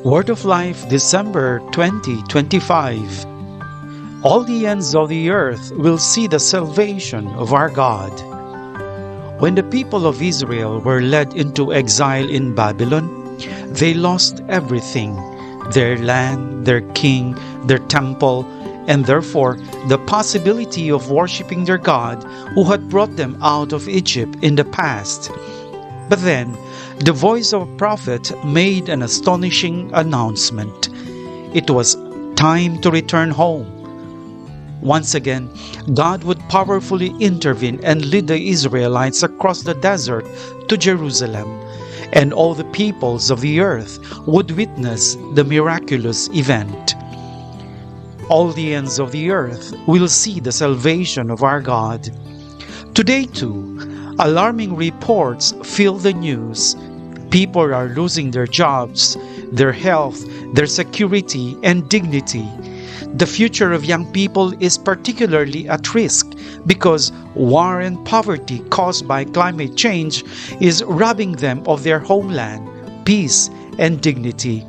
Word of Life, December 2025. All the ends of the earth will see the salvation of our God. When the people of Israel were led into exile in Babylon, they lost everything: their land, their king, their temple, and therefore the possibility of worshiping their God who had brought them out of Egypt in the past. But then, the voice of a prophet made an astonishing announcement. It was time to return home. Once again, God would powerfully intervene and lead the Israelites across the desert to Jerusalem, and all the peoples of the earth would witness the miraculous event. All the ends of the earth will see the salvation of our God. Today too, alarming reports fill the news. People are losing their jobs, their health, their security, and dignity. The future of young people is particularly at risk because war and poverty caused by climate change is robbing them of their homeland, peace, and dignity.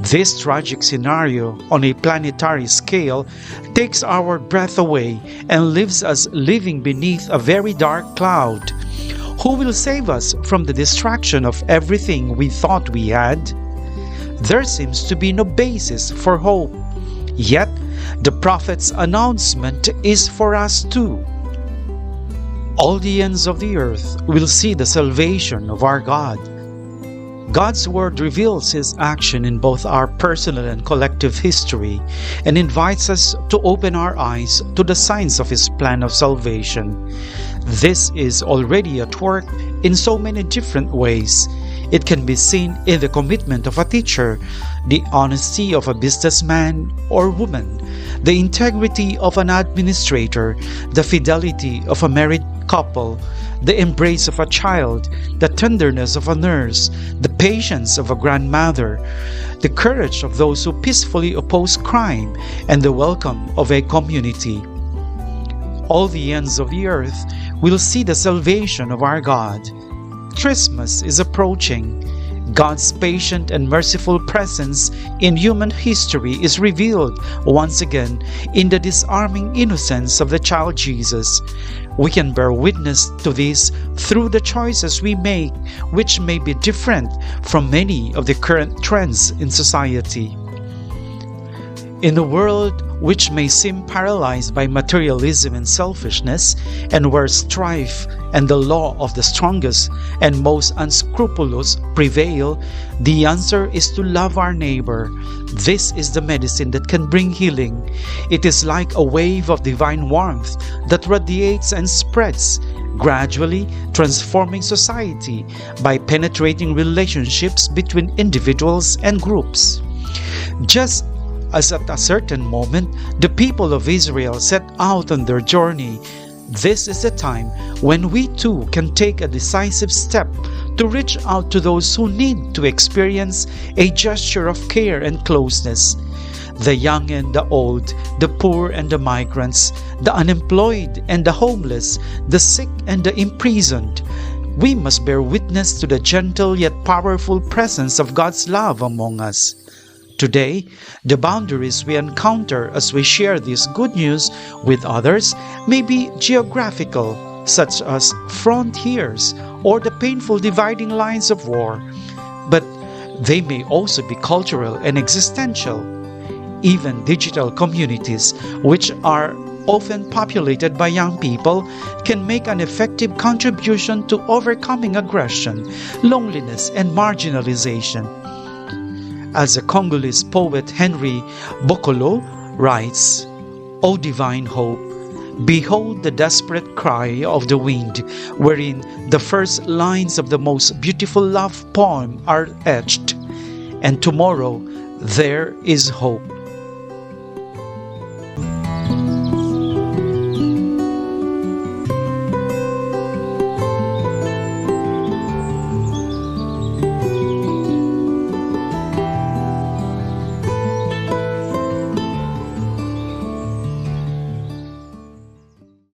This tragic scenario on a planetary scale takes our breath away and leaves us living beneath a very dark cloud. Who will save us from the distraction of everything we thought we had? There seems to be no basis for hope. Yet, the prophet's announcement is for us too. All the ends of the earth will see the salvation of our God. God's Word reveals His action in both our personal and collective history and invites us to open our eyes to the signs of His plan of salvation. This is already at work in so many different ways. It can be seen in the commitment of a teacher, the honesty of a businessman or woman, the integrity of an administrator, the fidelity of a married couple, the embrace of a child, the tenderness of a nurse, the patience of a grandmother, the courage of those who peacefully oppose crime, and the welcome of a community. All the ends of the earth will see the salvation of our God. Christmas is approaching. God's patient and merciful presence in human history is revealed once again in the disarming innocence of the child Jesus. We can bear witness to this through the choices we make, which may be different from many of the current trends in society. In a world which may seem paralyzed by materialism and selfishness, and where strife and the law of the strongest and most unscrupulous prevail, the answer is to love our neighbor. This is the medicine that can bring healing. It is like a wave of divine warmth that radiates and spreads, gradually transforming society by penetrating relationships between individuals and groups. Just as at a certain moment the people of Israel set out on their journey, this is the time when we too can take a decisive step to reach out to those who need to experience a gesture of care and closeness. The young and the old, the poor and the migrants, the unemployed and the homeless, the sick and the imprisoned. We must bear witness to the gentle yet powerful presence of God's love among us. Today, the boundaries we encounter as we share this good news with others may be geographical, such as frontiers or the painful dividing lines of war, but they may also be cultural and existential. Even digital communities, which are often populated by young people, can make an effective contribution to overcoming aggression, loneliness, and marginalization. As the Congolese poet Henry Bokolo writes, "O divine hope, behold the desperate cry of the wind, wherein the first lines of the most beautiful love poem are etched, and tomorrow there is hope."